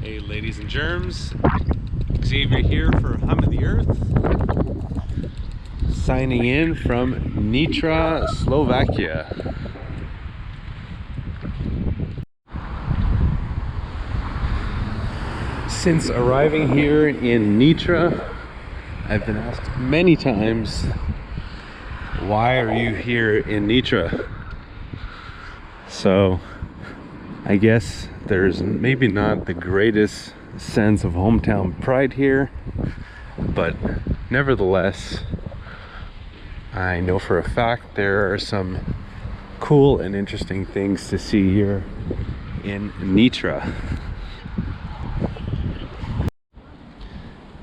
Hey ladies and germs, Xavier here for Hum of the Earth, signing in from Nitra, Slovakia. Since arriving here in Nitra, I've been asked many times, why are you here in Nitra? So I guess there's maybe not the greatest sense of hometown pride here, but nevertheless, I know for a fact there are some cool and interesting things to see here in Nitra.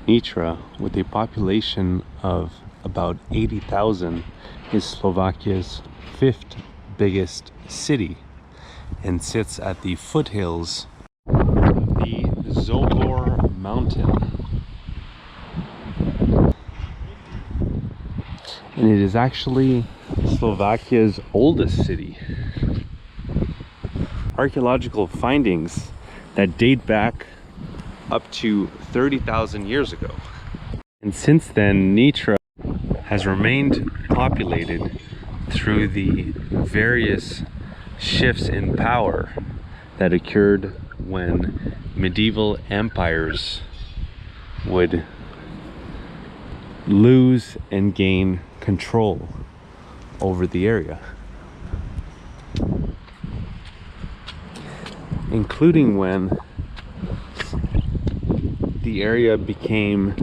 Nitra, with a population of about 80,000, is Slovakia's fifth biggest city and sits at the foothills of the Zobor mountain. And it is actually Slovakia's oldest city. Archaeological findings that date back up to 30,000 years ago. And since then, Nitra has remained populated through the various shifts in power that occurred when medieval empires would lose and gain control over the area, including when the area became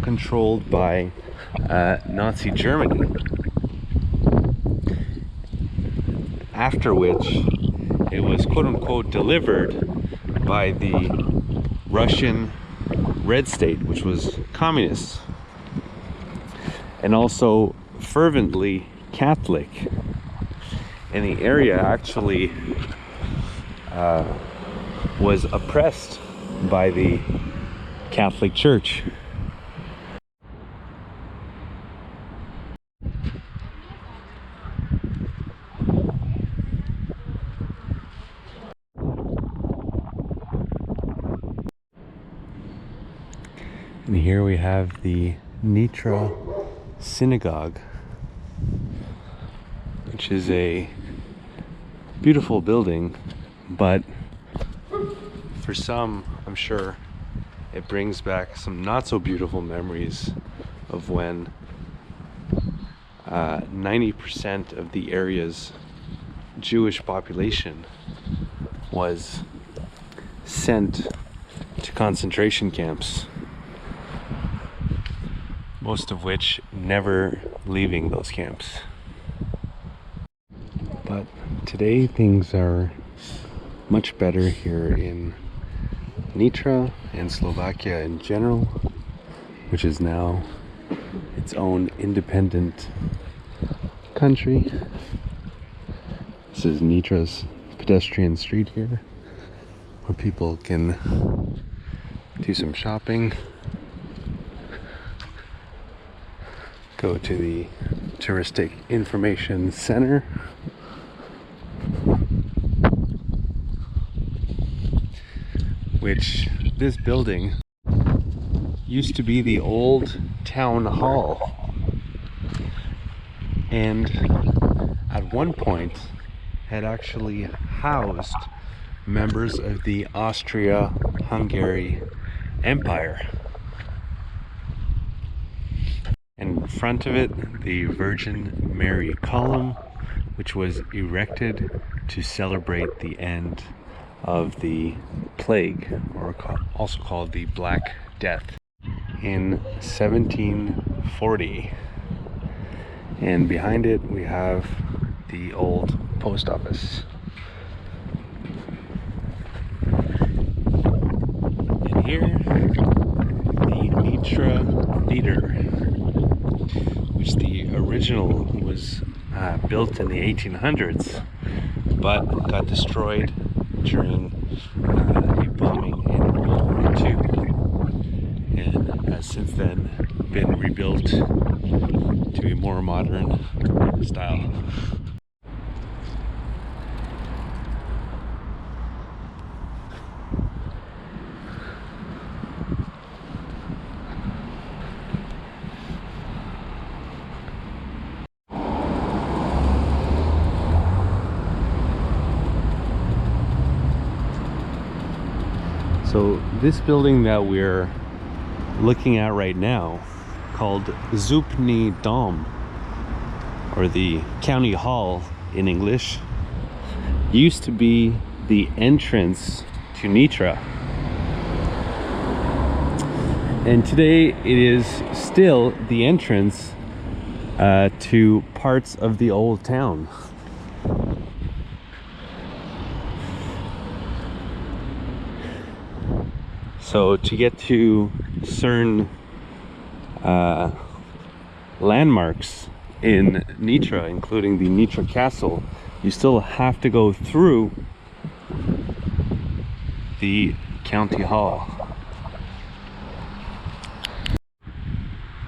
controlled by Nazi Germany, after which it was quote-unquote delivered by the Russian Red State, which was communist and also fervently Catholic. And the area actually was oppressed by the Catholic Church. And here we have the Nitra Synagogue, which is a beautiful building, but for some, I'm sure, it brings back some not so beautiful memories of when 90% of the area's Jewish population was sent to concentration camps, most of which never leaving those camps. But today things are much better here in Nitra and Slovakia in general, which is now its own independent country. This is Nitra's Pedestrian Street here, where people can do some shopping, go to the Touristic Information Center, which this building used to be the old town hall, and at one point had actually housed members of the Austria-Hungary Empire. In front of it, the Virgin Mary column, which was erected to celebrate the end of the plague, or also called the Black Death, in 1740. And behind it we have the old post office. And here, the Nitra Theater, which the original was built in the 1800s, but got destroyed during a bombing in World War II, and has since then been rebuilt to a more modern style. So this building that we're looking at right now, called Zupni Dom, or the County Hall in English, used to be the entrance to Nitra. And today it is still the entrance to parts of the old town. So to get to certain landmarks in Nitra, including the Nitra Castle, you still have to go through the county hall,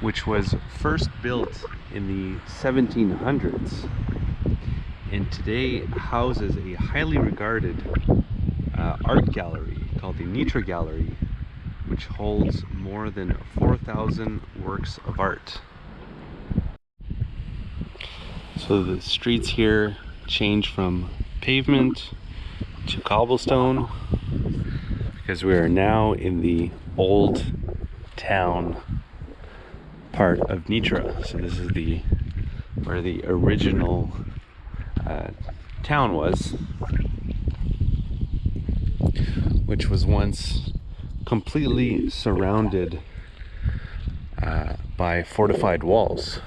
which was first built in the 1700s and today houses a highly regarded art gallery called the Nitra Gallery, which holds more than 4,000 works of art. So the streets here change from pavement to cobblestone because we are now in the old town part of Nitra. So this is where the original town was, which was once completely surrounded by fortified walls.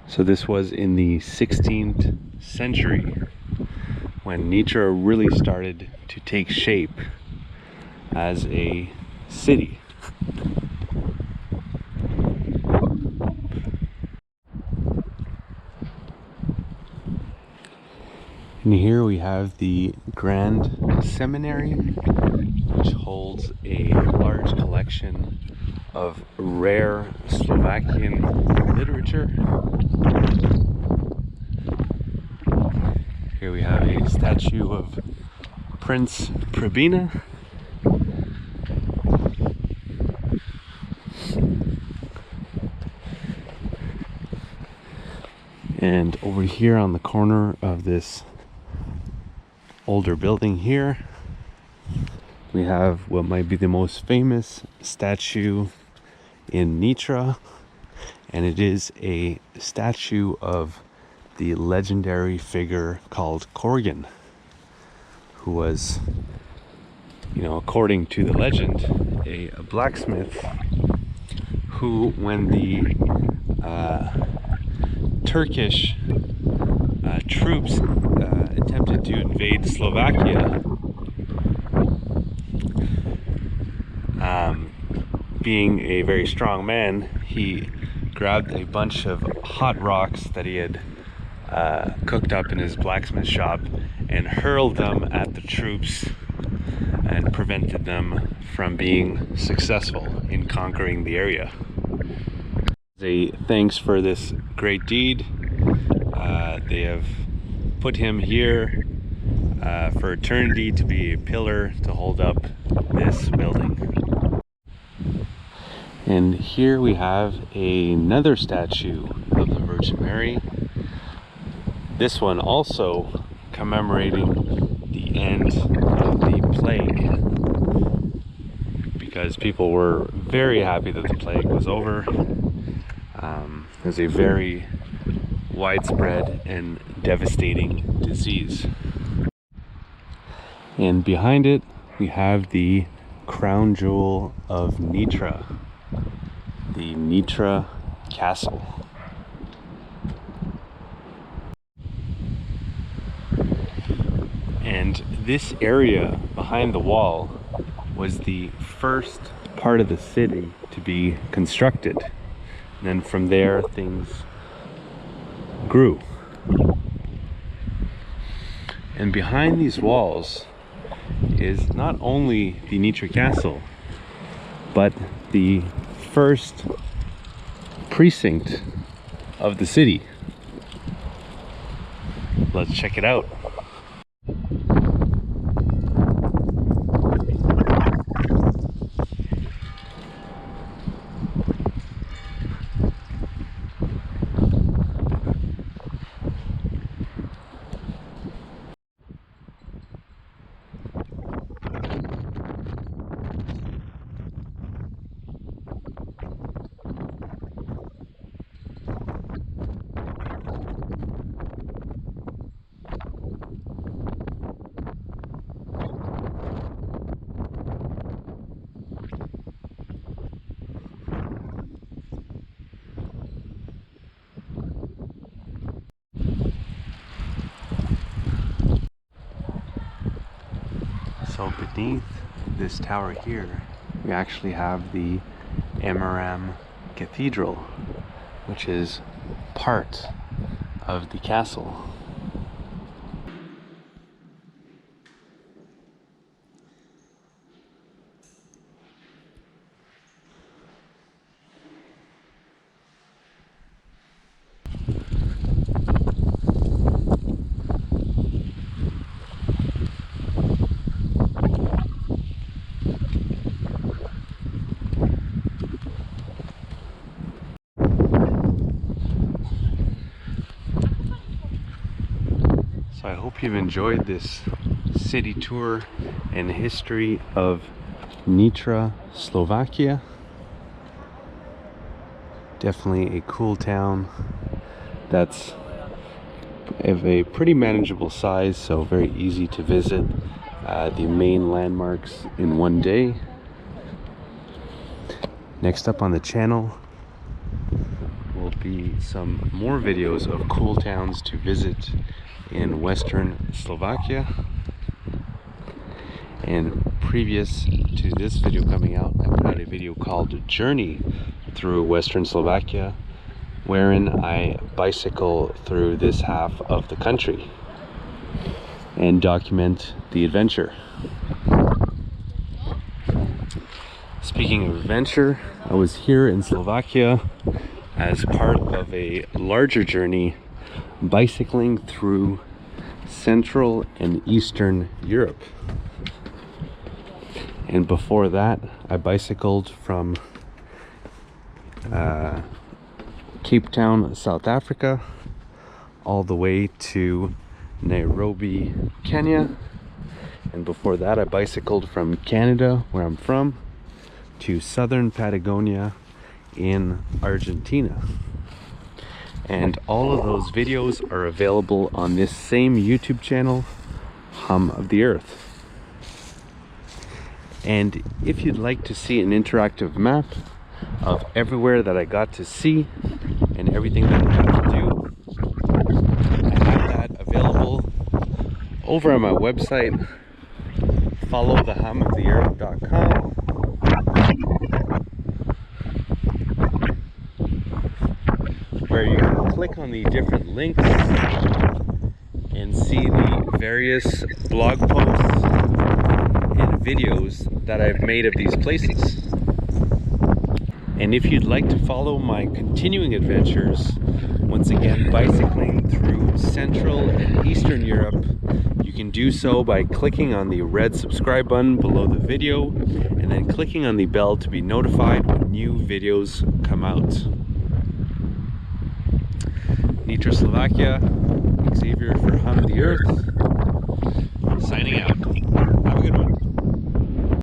So this was in the 16th century when Nitra really started to take shape as a city. And here we have the Grand Seminary, which holds a large collection of rare Slovakian literature. Here we have a statue of Prince Pribina. And over here on the corner of this older building here, we have what might be the most famous statue in Nitra, and it is a statue of the legendary figure called Korgan, who was, according to the legend, a blacksmith who, when the Turkish troops attempted to invade Slovakia, being a very strong man, he grabbed a bunch of hot rocks that he had cooked up in his blacksmith shop and hurled them at the troops and prevented them from being successful in conquering the area. As a thanks for this great deed, they have put him here for eternity to be a pillar to hold up this building. And here we have another statue of the Virgin Mary. This one also commemorating the end of the plague, because people were very happy that the plague was over. It was a very widespread and devastating disease. And behind it we have the crown jewel of Nitra, the Nitra Castle. And this area behind the wall was the first part of the city to be constructed. And then from there things grew. And behind these walls is not only the Nitra Castle, but the first precinct of the city. Let's check it out. So beneath this tower here, we actually have the Amaram Cathedral, which is part of the castle. So I hope you've enjoyed this city tour and history of Nitra, Slovakia. Definitely a cool town that's of a pretty manageable size, so very easy to visit the main landmarks in one day. Next up on the channel will be some more videos of cool towns to visit in Western Slovakia. And previous to this video coming out, I put out a video called Journey Through Western Slovakia, wherein I bicycle through this half of the country and document the adventure. Speaking of adventure, I was here in Slovakia as part of a larger journey bicycling through Central and Eastern Europe. And before that, I bicycled from Cape Town, South Africa, all the way to Nairobi, Kenya. And before that, I bicycled from Canada, where I'm from, to southern Patagonia in Argentina. And all of those videos are available on this same YouTube channel, Hum of the Earth. And if you'd like to see an interactive map of everywhere that I got to see and everything that I got to do, I have that available over on my website, followthehumoftheearth.com. where you can click on the different links and see the various blog posts and videos that I've made of these places. And if you'd like to follow my continuing adventures, once again bicycling through Central and Eastern Europe, you can do so by clicking on the red subscribe button below the video and then clicking on the bell to be notified when new videos come out. Nitra, Slovakia, Xavier for Hum of the Earth.